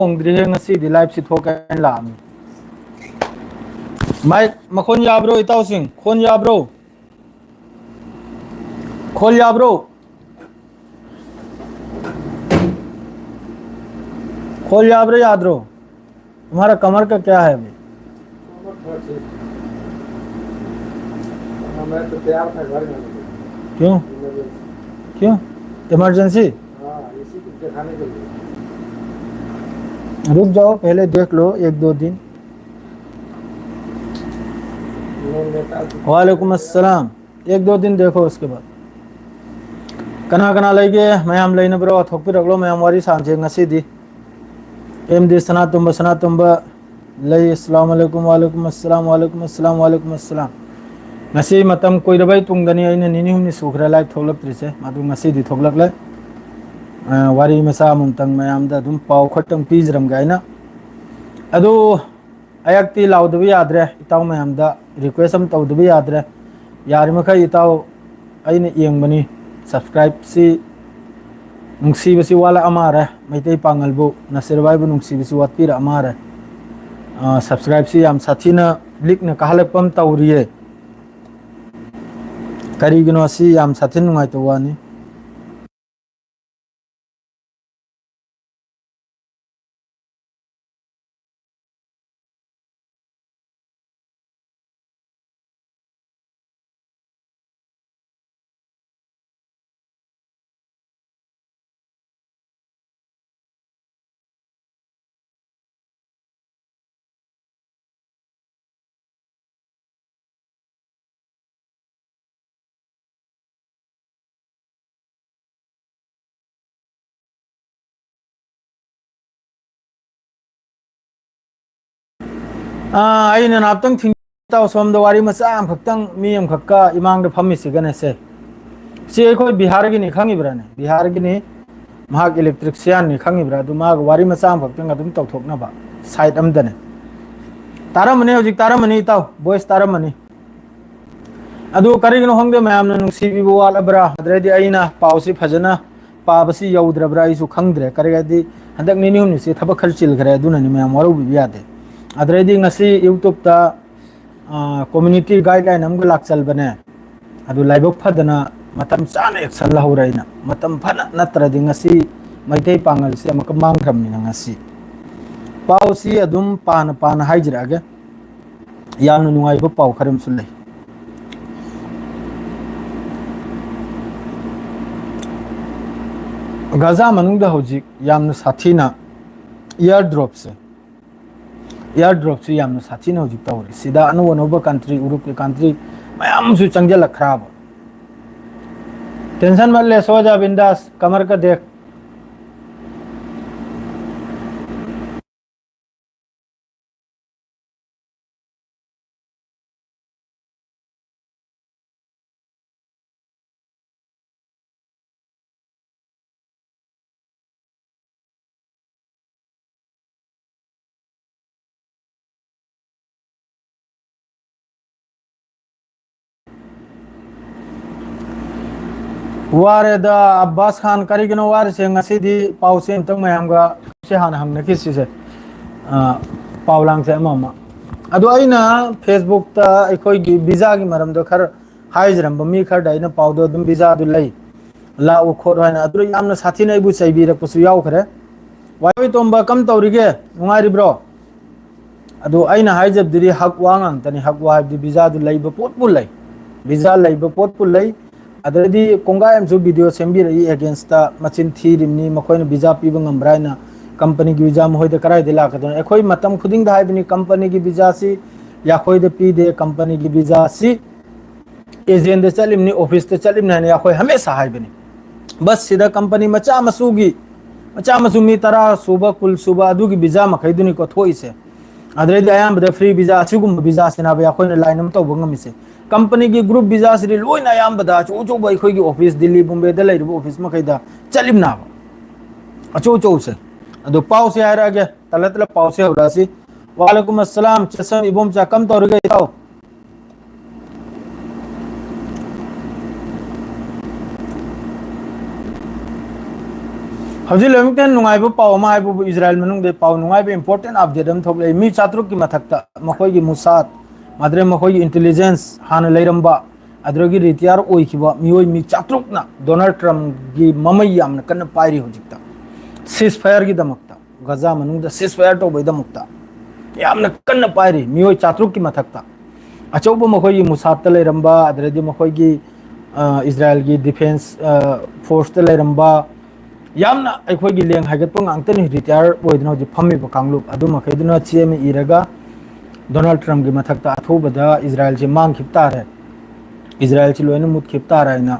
होंद्री ngasi di live si thokan lam mic makhon yabro itaw sing khon yabro khol yabro खोल याब्रो यादरो तुम्हारा कमर का क्या है अभी मैं तो तैयार था घर में क्यों क्यों इमरजेंसी इसी को दिखाने के लिए रुक जाओ पहले देख लो 1-2 दिन वालेकुम अस्सलाम 1-2 दिन देखो उसके बाद कना कना लेगे मैं हम लेने ब्रो थोक पे रगलो मैं हमारी सांचे ngasi di MD Sanatumba lay assalamualaikum walaikum assalam walaikum assalam walaikum assalam ngasi matam koirabai tungdani aina nini humni sukhra lai thoklak trise madu ngasi di thoklak lai wari masa mumtang mayam da dum pau khatang pijram gaina adu ayakti laudbi yadre itaw mayam da request am tawdbi yadre yarima itaw aina yengbani subscribe si nungsi basi wala amara maitai pangalbu nasirbai bu nungsi basi watpira amara subscribe si am sathina link na kahalapam tawriye karigino si am sathin ngai tawani aina naptang thing taw som da wari macha am khaktang mi am khakka imang da phammi sigane se si khoi bihar gi ni khangi brane bihar gi ni mahak electrician ni khangi bra du mag wari macha am khaktang adum taw thokna ba side am dane taramani hojik taramani taw voice taramani adu karigino hongde mayam na nungsi bi wala bra adredi aina pausi phajana pabasi yaudra bra isu khangdre karigadi handak ni ni si thaba kharchil gare aduna ni mayam waru bi yade adredi ngasi YouTube ta community guideline amgu lakchal bane adu laibok phadana matam chana action la horaina matam phana natradi ngasi maitai pangal se amaka mangtham ni ngasi pau si adum pan haijra ge yamnu nungai bo pau kharim sulai gaza manungda hojik yamnu sathina airdrop se airdrop se yamna sathina hojik tawri sida anova country Europe ke country mayam su changjala kharab tension mat le soja bindas kamar ka dekh वारे दा अब्बास खान करिगनो वारे से ngasi di pause tang mayam ga se han ham na kisi se paulang se mama adu aina Facebook ta ekoi gi visa gi maram do khar haijram ba mi khar dai na paudo dum visa du lai la o khor haina adu yamna sathi nai bu chaibi ra kusu yaw khare wai tomba kam tawrige nungai bro adu aina haijab diri hak wangang tani hak wa di visa du lai ba pot pu lai visa lai ba pot pu lai adadi konga em ju video sembi rai against ta machin thirim ni makoina visa piba ngambraina company gi visa mohoi de karai de la ka don ekhoi matam khuding da haibini company gi visa si ya khoi de pi de company gi visa si agent de chalim ni office te chalim na ya khoi hamesha haibini bas sida company macha masu mi tara suba kul suba adu gi visa makhai duni ko thoi se adadi ayam de free visa achugum visa sina ba ya khoi na line am to bangam se company की group visa sri loina yam bada chu bai khoi gi office Delhi Bombay da lairu office ma kaida chalim na chu se adu pau se ara ge talatla pau se hora si wa alaikum assalam chasam ibom cha kam tor ge tau हौजी लेमटेन नुंगाइबो पाव मा हाइबो Israel मनुंग दे पाव नुंगाइबो important update हम थोकले मी चात्रुक की मथकता मखोई Mossad Madre मखोई intelligence हान लेरंबा अद्रोगी retire ओइखिबा मियोय मी चात्रुकना Donald Trump की ममई यामना कन्न पाइरी होजिकता cease fire की दमकता गजा मनुंग the cease fire तोबै दमकता यामना कन्न पाइरी मियोय चात्रुक की मथकता अचौब मखोई Mossad त लेरंबा अद्रेदी मखोई की इजराइल की डिफेंस फोर्स त लेरंबा यामना अखोई लेंग हाइगत पंगांतनी रिटायर ओइदना होजि फम्मिबो कांगलुप अदु मखैदुना चेम इरगा डोनाल्ड ट्रम्प की मथकता अथुबदा इजराइल से मांगखिब तारे इजराइल से लोइन मुतखिब ताराइना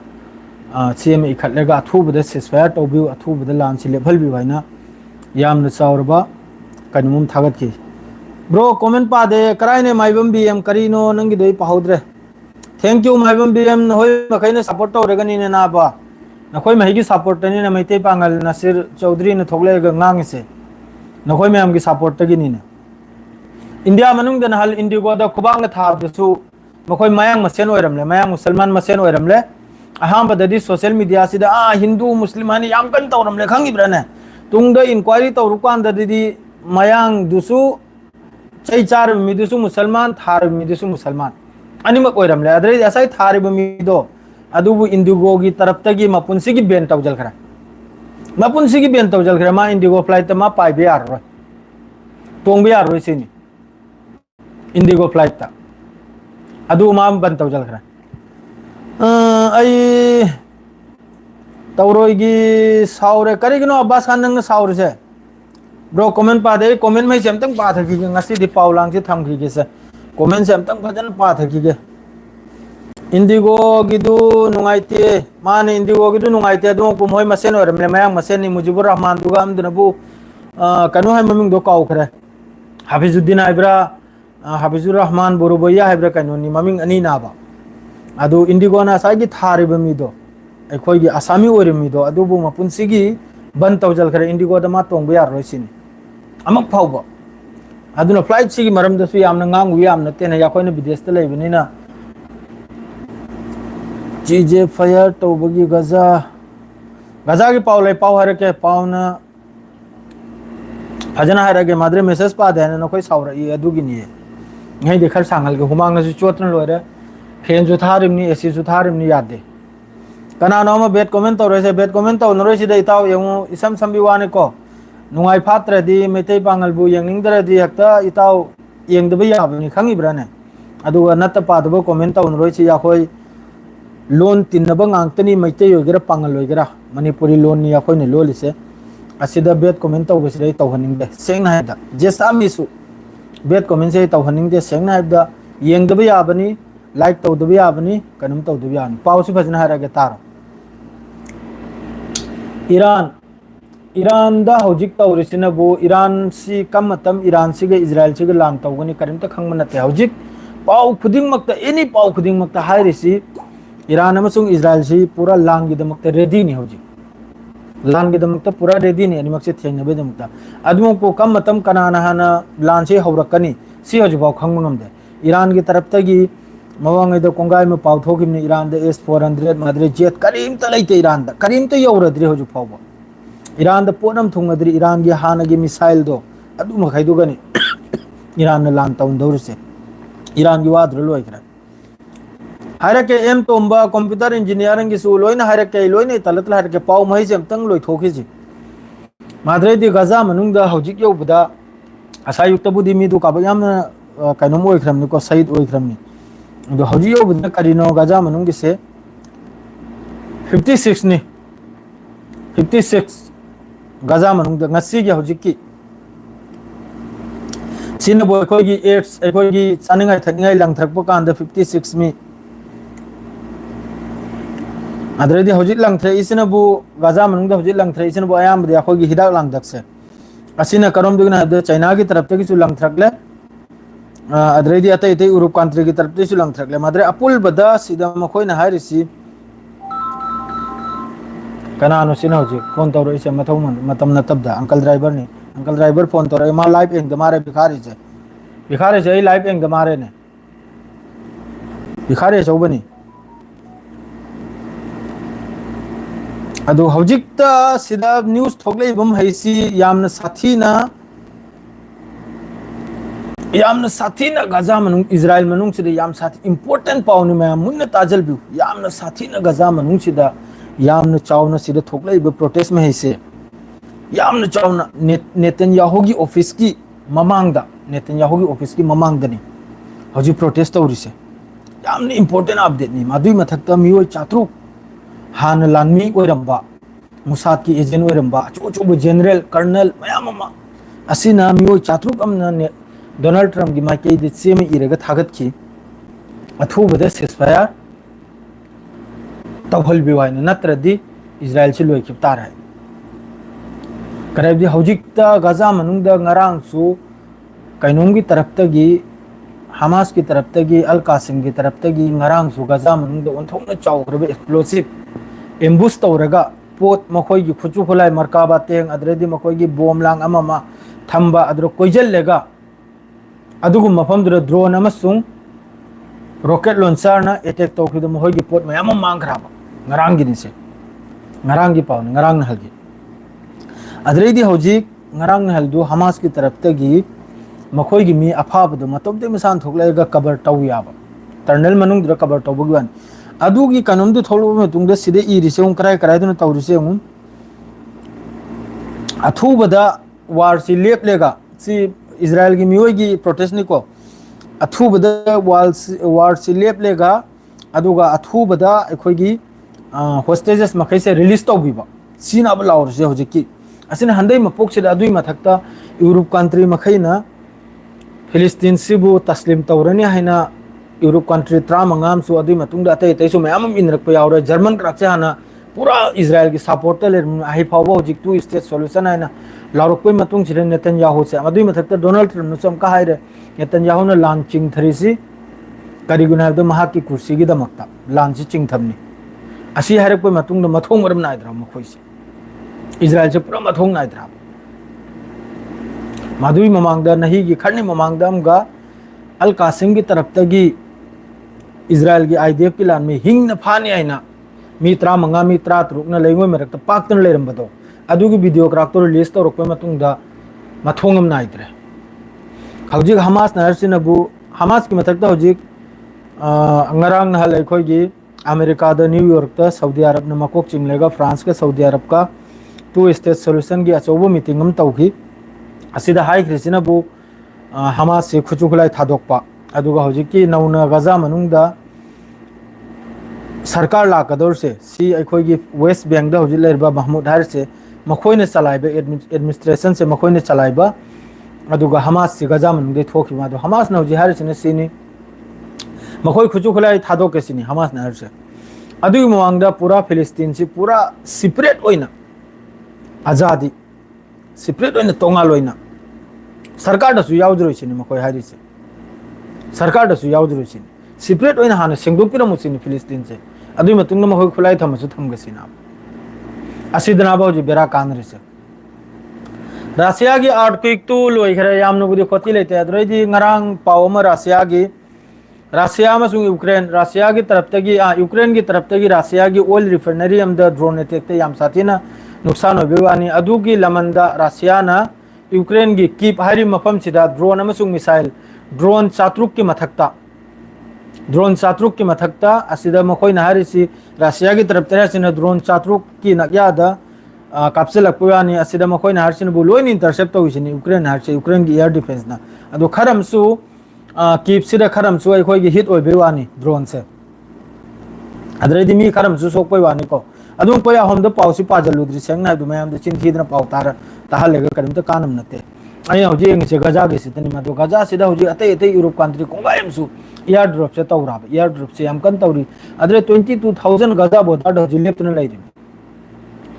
चेम इखटलेगा अथुबदा सिसफायर तौबिउ अथुबदा लान से लेभलबिउ हाइना यामना चावरबा कनुम थागत की ब्रो कमेंट पादे कराइने माइबम बीएम करीनो नंगी दोई पाहुद्रे थैंक यू माइबम बीएम होय मखैने सपोर्ट तौरगनी ने नाबा नखोई महिगी सपोर्ट तनी न मैते पांगल नसीर चौधरी ने थोगलेगा ngang नखोई मैम की सपोर्ट तगिनी ने इंडिया मनुंग दन हल इंडिगो द खुबांग थाबदसु मखोई मयांग मसेन ओइरमले मयांग मुसलमान मसेन ओइरमले अहाम बददी सोशल मीडिया सिदा हिंदू मुस्लिम हानि याम कन तौरमले खंगिब्रने तुंग द इंक्वायरी तौरुकान ददी मयांग दुसु चै चार मिदुसु मुसलमान थार मिदुसु मुसलमान अनिमक ओइरमले अदरे ऐसा थारिब मिदो अदुबु इंडिगो की तरफ तगी मपुनसी की बेन तौजल खरा मपुनसी की बेन तौजल खरा मा इंडिगो फ्लाइट मा पाइबे यार तोंग यार सिनी इंडिगो फ्लाइट ता अदु मा बन तौजल खरा आई तौरोगी साउरे करिगनो अब्बास खान नंग साउर से ब्रो कमेंट पादे कमेंट में सेमतंग पाथकी के ngasi di paulang से थमकी के से कमेंट सेमतंग भजन पाथकी के इंडिगो गिदु नुंगाइते माने इंडिगो गिदु नुंगाइते दो को मोय मसेन ओरमले मयांग मसेन नि मुजिबुर रहमान दुगा अमदनबु कनो है ममिंग दो काउ खरे हाफिजुद्दीन आइब्रा हाफिजुर रहमान बोरुबैया हाइब्रा कनो नि ममिंग अनि नाबा अदु इंडिगो ना सागी थारिब मिदो अखोई की आसामी ओरमिदो अदुबु मपुनसिगी बन तौजल खरे इंडिगो द मा तोंग यार रोसिनी अमक फाउबो अदुना फ्लाइट सिगी मरम दसु यामना ngang wi यामना तेना याखोइना विदेश त लेबनिना चीजे फायर तौबगी गजा की पाव ले पाव हरे के पावना फजना हरे के माद्रे मैसेज पा दे न कोई सावर ई अदुगी नि ngay देखर सांगल के हुमांग न चोतन लोरे फेन जो थारिमनी एसी जो थारिमनी याद दे कना नोमा बेट कमेंट तौरे से बेट कमेंट तौ नरोइ सिदा इताव यमु इसम संबि वाने को नुंगाइ फात्रदि मेतै पांगल बु यंगनिंगदरदि हक्ता इताव यंगदबि याबनि खंगि ब्राने अदुगा नत्त पादबो कमेंट तौ नरोइ सि याखोइ loan तिन्नबा ngang Meitei योगेरा Pongal लोगेरा Manipuri loan नि याखोइने लोलिसे असिदा बेट कमेंट तौ बसिदै तौहनिंगदे सेंगना हायदा जेसामिसु बेट कमेंट से तौहनिंगदे सेंगना हायदा यंगदबि याबनि लाइक तौदबि याबनि कनम तौदबि यान पावसि फजना हारगे तार ईरान दा हौजिक तौरिसिनबु ईरान सि कमतम ईरान सिगे इजराइल सिगे लान तौगनि करिमता खंगम नते हौजिक पाव खुदिंगमक्ता एनी पाव खुदिंगमक्ता हायरिसि ईरान अमसुंग इजराइल सि पूरा लान की दमक्ता रेडी नि हौजिक लान की दमक्ता पूरा रेडी नि अनिमक से थेंगनबे दमक्ता अदुमको कमतम कनाना हाना लान से हौरकनी सि हौजिबाव खंगमंगमदे ईरान की तरफ तगी मवांग दो कोंगाई में पाव थोकिमनि ईरान द S-400 माद्रे जेट करीमता लैते ईरान द करीमता यौरद्रि हौजु फावबो ईरान द पोनम थुंगद्रि ईरान की हानगी मिसाइल दो अदु मखैदुगनि ईरान न लान तौन दौरसे ईरान की वाद्र लोइखरा हायरके एम तोंबा कंप्यूटर इंजीनियरिंग की सु लोइना हायरके लोइने तलतल हायरके पाव महि जेम तंग लोइ थोखिजि Madre the Gaza मनुंग the हौजिक यौबदा असायुक्तबुदि Midu काब याम कैनोम ओइखरमनि को सईद ओइखरमनि दो हौजी यौबदा करिनो गजा मनुंग से 56 नि 56 गजा मनुंग the ngasi gi hojiki sin boy khoi gi aids khoi gi chaningai thakingai langthrak po kan da 56 mi adredi hojik langthre isina bu gaza manung da hojik langthre isina bu ayam de khoi gi hidak langdak se asina karom dugna da china ki taraf te ki chu langthrak le adredi atai te europe country की तरफ से lung थरकले Madre Apul बदा सिदा मखोय ना हारिसी कनानो सिना होजे phone तौर इसे मथौ मतम न तबदा अंकल ड्राइवर फोन तौर मा लाइव एंग दमारे भिखारी से लाइव एंग दमारे ने भिखारी चौबनी अदो हौजिकता सिदा न्यूज़ थोगले बम हैसी यामना साथीना गाजा मनुंग इजराइल मनुंग सिदा याम साथी इंपोर्टेंट पाउनी मैं मुन्ना ताजल बिउ यामना साथीना गाजा मनुंग सिदा यामना चावना सिदा थोगले ब प्रोटेस्ट में हैसे यामना चावना नेतन्याहू की ऑफिस की ममांगदा नेतन्याहू की ऑफिस की ममांगदनी हौजी प्रोटेस्ट तौरिसे यामना इंपोर्टेंट अपडेट नि मादुई मथक्ता मियोय चात्रुक हान लानमी ओइरंबा मुसाद की एजेंट ओइरंबा अचोचोब जनरल कर्नल मयाममा असिना मियोय चात्रुक अमना डोनाल्ड ट्रम्प की माइकई दे चेम इरगा थागत की अथुबदे सेसफायर तौहल बिवाइन नत्रदि इजराइल से लोइखिब तार है करबदि हौजिकता गाजा मनुंगदा ngarangsu काइनोंगी तरफतगी हमास की तरफतगी अल कासिम की तरफतगी ngarangsu गाजा मनुंगदा ओंथोंना चाउखरबे एक्सप्लोसिव एम्बुश तौरगा पोत मखोई की खुचु खुलाई मरकाबा तेंग अद्रेदि मखोई की बोम लांग अममा थंबा अद्रो कोइजल लेगा अदुगु मफमदुर ड्रोन अमसुंग रॉकेट लॉन्चर ना अटैक तौखिद मखोई की पोत मयाम मांगराबा ngarang gi निसे ngarang gi पावन ngarang न हलगी अद्रेदि हौजिक ngarang न हलदु हमास की तरफतगी मखोई की मी अफाबदो मतोबदे मिसान थोकलेगा कवर तौ याबा टर्नल मनुंग दुर कवर तौबगवान अदुगी कानून थोलब मतुंगदा सिदे इरिसे उन कराय कराय दुन तौरिसे उन अथुबदा वार सि लेपलेगा सि इजराइल की मियोय की प्रोटेस्ट निको अथुबदा वार सि लेपलेगा अदुगा अथुबदा अखोगी होस्टेजेस मखैसे रिलीज तौबिबा सिना बलावरसे होजिकी असिना हंदै मपोकसे अदुई मथक्ता यूरोप कंट्री मखैना फिलिस्तीन सिबु तस्लिम तौरनी हैना यूरोप कंट्री 35 सु अदुई मतुंगदा अतै तैसु मयाम इनरक यावरे जर्मन क्राकसे हाना पूरा इजराइल की सपोर्ट ले हाई फावबा होजिक टू स्टेट सॉल्यूशन हैना लारोकपै मतुंग सिरे नेतन्याहू से अदुई मथक्ता डोनाल्ड ट्रम्प नुसम का हाइरे नेतन्याहू न लान चिंगथरिसी करिगुना हबदो महाकी कुर्सी की दमकता लान से चिंगथमनी असी हाइरकपै मतुंगदा मथोंग मरम नाइद्रा मखोइसे इजराइल से पूरा मथोंग नाइद्रा मादुई ममांगदा नहीं की खरने ममांगदा अमगा अल कासिम की तरफतगी इजराइल की आईडीएफ की लान में हिंग न फाने आइना मी 35 मी 33 न लेंगोय मरकता पाक्तन लेरंबदो अदुगी वीडियो क्राक्तो रिलीज तौरकपै मतुंगदा मथोंगम नाइद्रे हौजिक हमास नरसिनबु हमास की मथक्ता हौजिक अंगरांग नहल अखोगी अमेरिका द न्यूयॉर्क द सऊदी अरब न मकोक चिंगलेगा फ्रांस के सऊदी अरब का टू स्टेट सॉल्यूशन की अचौबो मीटिंग हम तौखी असिदा हाई ख्रिसिनबु हमास से खुचुखुलाई थादोकपा अदुगा हौजिकी नौना गजा मनुंगदा सरकार लाकदौर से सी अखोगी वेस्ट बैंक दा हौजिक लेरबा महमूद हार से मखोइने चलाइबा एडमिनिस्ट्रेशन से मखोइने चलाइबा अदुगा हमास से गजा मनुंगदे थोखिबा दो हमास न हौजिक हार से सिनी मखोई खुचुखुलाई थादोके सिनी हमास न हार से अदुगी मवांगदा पूरा फिलिस्तीन से पूरा सेपरेट ओइना आजादी सेपरेट ओइना तोंगाल ओइना सरकार दसु यावद्रोइसिनी मखोई हारिसे सरकार दसु यावद्रोइसिनी सेपरेट ओइना हाना सेंगदोपिरमुसिनी फिलिस्तीन से अदुई मतुंगदा मखोई खुलाई थमसु थमगसिना असिदना बाउजी बेरा कानरिसे रशिया की आर्टक्विक तु लोइखरे यामनुबुदि खोति लेते अद्रोइदि ngarang पाव अमा रशिया अमसुंग यूक्रेन रशिया की तरफतगी यूक्रेन की तरफतगी रशिया की ऑयल रिफाइनरी अमदा ड्रोन अटैक याम साथीना नुकसान होबेवानी अदुगी लमनदा रशिया ना यूक्रेन की कीप हारी मफम सिदा ड्रोन अमसुंग मिसाइल ड्रोन चात्रुक की मथक्ता असिदा मखोई नहारिसी रशिया की तरफ तरह ड्रोन चात्रुक की नक्यादा कापसेलकपुयानी असिदा मखोई नहारिसिन बुलोइन इंटरसेप्ट तौसिनी यूक्रेन हारसे यूक्रेन की एयर डिफेंस ना अदो खरमसु कीप सिदा खरमसु अखोई की हिट ओइबेवानी ड्रोन से अदरेदि मी खरमसु सोकपै वानी को अदुम पया होम द पाउसी पाजलुद्रि सेंगना दु मयाम द चिंथीदना पाउ तार ताहलेगा करिमता कानम नते आई हौजी एंगसे गजा के सितनी मदो गजा सिदा हौजी अतै अतै यूरोप कंट्री कोंगायमसु एयर ड्रॉप से तौराब एयर ड्रॉप से हम कन तौरी अदरे 22000 गजा बोदा the लेप्तन लैदि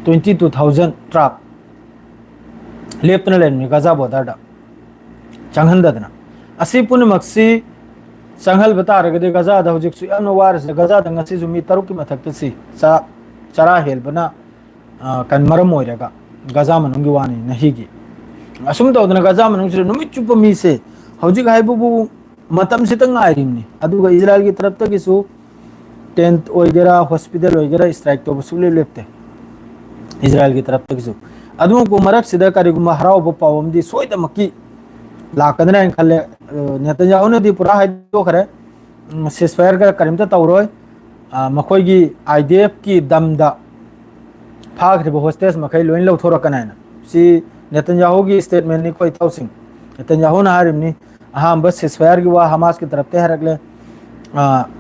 22000 truck लेप्तन लैनि Gaza Boda the चंगहंददना असि पुनमक्सी संघल बतारगदे गजा द हौजिक सु याम वार से गजा द ngasi जु मी तरुक की मथक्तसी चरा हेलबना कन मरम ओइरगा गजा मनुंगी वानी नहीगी असुम तौदना गजा मनुंगसिरे नुमित चुप मी से हौजिक हाइबुबु मतम सितंग आइरिमनी अदुगा इजराइल की तरफ तक इसु टेंट ओइगेरा हॉस्पिटल ओइगेरा स्ट्राइक तो सुले लेपते इजराइल की तरफ तक अदुम को मरक सिदा करिगुमा हराव पावमदी सोइदमकी लाकदना खले नेतन्याहु ने दी पूरा हाइदो खरे सिसफायर का करिमता तौरोय मखोगी आईडीएफ की दमदा फाग्रिब होस्टेस मखै लोइन लौथोरकनायना सी नेतन्याहु की स्टेटमेंट नि कोई तौसिंग नेतन्याहु ना हारिमनी अहम बस सिसफायर की वा हमास की तरफ ते हरकले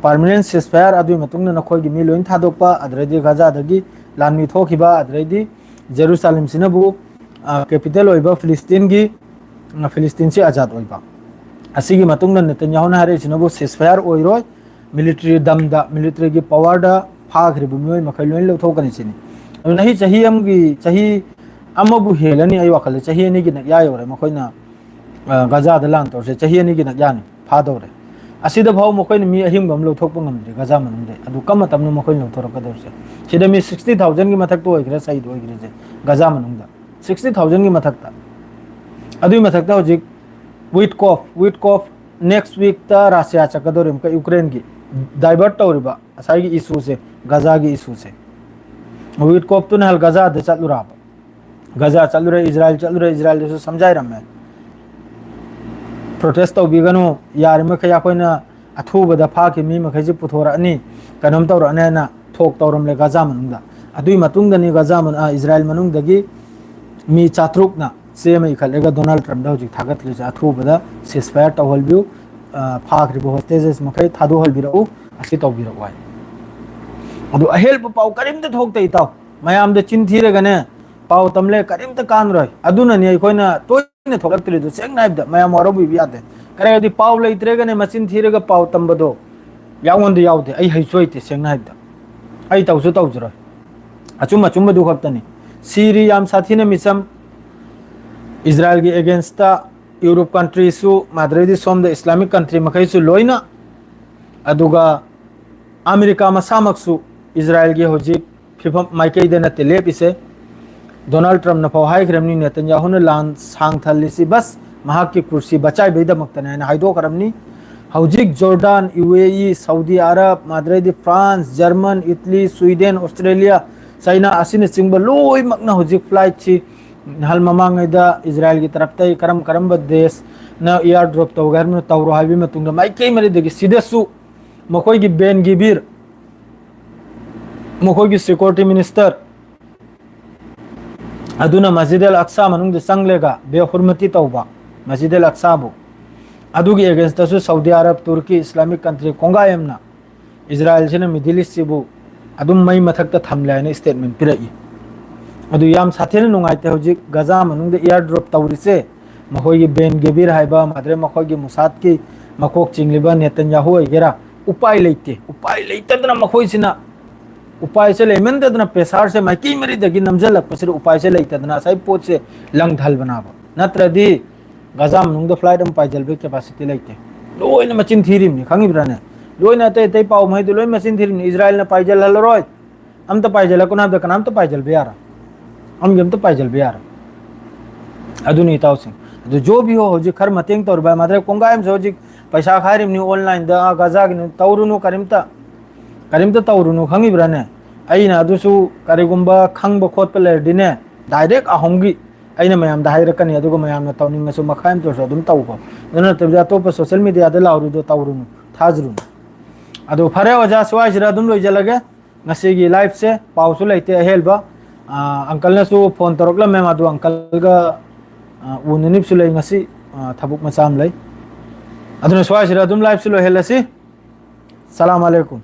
परमानेंट सिसफायर अदुई मतुंग न नखोगी मी लोइन थादोकपा अद्रेदी गाजा दगी लानमी थोखिबा अद्रेदी जेरूसलम सिनबु कैपिटल ओइबा फिलिस्तीन की फिलिस्तीन से आजाद ओइबा असिगी मतुंग न नेतन्याहु ना हारे सिनबु सिसफायर ओइरोय मिलिट्री दमदा मिलिट्री की पावर दा फाग्रिब मियोय मखै लोइन लौथोकनि सिनी नहीं चाही अमगी चाही अमबु हेलनी अय वखल चाही नि की न यायोरे मखैना गाजा द लान तोरसे चाही नि की न यानी फादोरे असिदा भाव मखैन मी अहिम गम लौथोकप ngамदे गाजा मनमदे अदु कम तमन मखैन लौथोरकदोरसे सिदा मी 60000 की मथक तो ओइग्रे साइड ओइग्रे जे गाजा मनमदा 60000 की मथकता अदुई मथकता होजिक विटकॉफ नेक्स्ट वीक ता रशिया चकदोरिम का यूक्रेन की डाइवर्ट तौरिबा असाई की इशू से गाजा की इशू से विटकॉफ तो नहल गाजा द चलुरा गाजा चलुरे इजराइल जो समझाई रमे प्रोटेस्ट तौबिगनो यार मखै याखोइना अथुबदा फाखि मी मखैजे पुथोरअनी कनम तौरअनेना थोक तौरमले गाजा मनुंगदा अदुई मतुंगदनी गाजा मन इजराइल मनुंगदगी मी चात्रुकना सेम इखलेगा डोनाल्ड ट्रम्प दौजिक थागतले अथुबदा सिसफायर तौहलबिउ फाखरिबो होस्टेजेस मखै थादो हलबिरउ असि तौबिरउ वाय अदु अहेल्प पाउ करिमते थोकते इताउ मयाम दे चिनथीरगने पाउ तमले करिमते कानरोय अदुननी अखोइना तोइने थोलक्तरिदु सेंग नाइबदा मयाम वरबु बियादे करेगदि पाउ लेइत्रेगने मचिन थीरगा पाउ तंबदो यावंदे यावदे आई हैसोइते सेंग नाइबदा आई तौसु तौजरो अचुम अचुम दु खक्तनी सीरी याम साथीने मिसम इजराइल की अगेंस्ट यूरोप कंट्री सु माद्रेदी सोम द इस्लामिक कंट्री मखैसु लोइना अदुगा अमेरिका मसामक्सु इजराइल की होजिक फिफम माइकेदे नते लेपिसे डोनाल्ड ट्रम्प न फौहाई ग्रमनी नेतन्याहु ने लान सांग थलिसी बस महाक की कुर्सी बचाई बेदमक्तने न हाइदो करमनी हौजिक जॉर्डन यूएई सऊदी अरब माद्रेदी France German Italy Sweden Australia China असिन चिंग लोई मकना हौजिक फ्लाइट ची हल ममांगैदा इजराइल की तरफ तई करम देश न एयर ड्रॉप तौगर में तौरो हाइबी में तुंग माइकई मरिदगी सिदेसु मखोई की बेन गिबिर मखोई की सिक्योरिटी मिनिस्टर अदुना मस्जिद अल अक्सा मनुंग संगलेगा बेहुरमती तौबा मस्जिद अल अक्साबु अदुगी अगेंस्ट तसु Saudi Arab Turkey Islamic country कोंगायमना इजराइल से मिडिल ईस्ट सिबु अदुम मई मथकता थमलायने स्टेटमेंट पिरई अदु याम साथेने नुंगाइते होजिक गाजा मनुंग एयर ड्रॉप तौरिसे मखोई बेन गेबिर हाइबा माद्रे मखोई मुसाद की मकोक चिंगलिबा नेतन्याहु अगेरा उपाय लेइतदना मखोई सिना उपाय से लेमनदना पेसार से माइकी मरिदगी नमजलक पसर उपाय से लेइतदना साइ पोत से लंग धल बनाबा नत्रदी गाजा मनुंग फ्लाइट हम पाइजलबे कैपेसिटी लेइते लोइन मचिन थीरिमनि खंगिब्राने लोइन ते ते पाउ मै लोइन मचिन थीरिमनि इजराइल न पाइजल हलरोय हम तो पाइजल कोना द कनाम तो पाइजल बेयारा हम गेम तो पाइजल बेयारा अदुनी ताउसिंग अदु जो भी हो होजि खर मतेंग तौर बा माद्रे कोंगायम होजि पैसा खारिमनि ऑनलाइन दा गाजा गिन तौरुनु करिमता तौरुनु खंगिब्राने अइना अदुसु करिगुंबा खंगब खोटप लेरदिने डायरेक्ट अहोंगी अइना मयाम दा हाइरकनी अदुगो मयाम न तौनिंगसु मखायम तोसो अदुम तौको नन तबजा तो सोशल मीडिया दा लाउरुदो तौरुनु थाजरुनु अदु फरे वजा स्वाइजरा अदुम लोइजलगे ngasi live से पाउसु लेते हेलबा अंकल ने सु फोन तरोकला मैं मादु अंकल गा उनिनिप सुले ngasi थबुक मचाम लै अदुन स्वाइजरा अदुम लाइव सुलो हेलसी सलाम अलैकुम।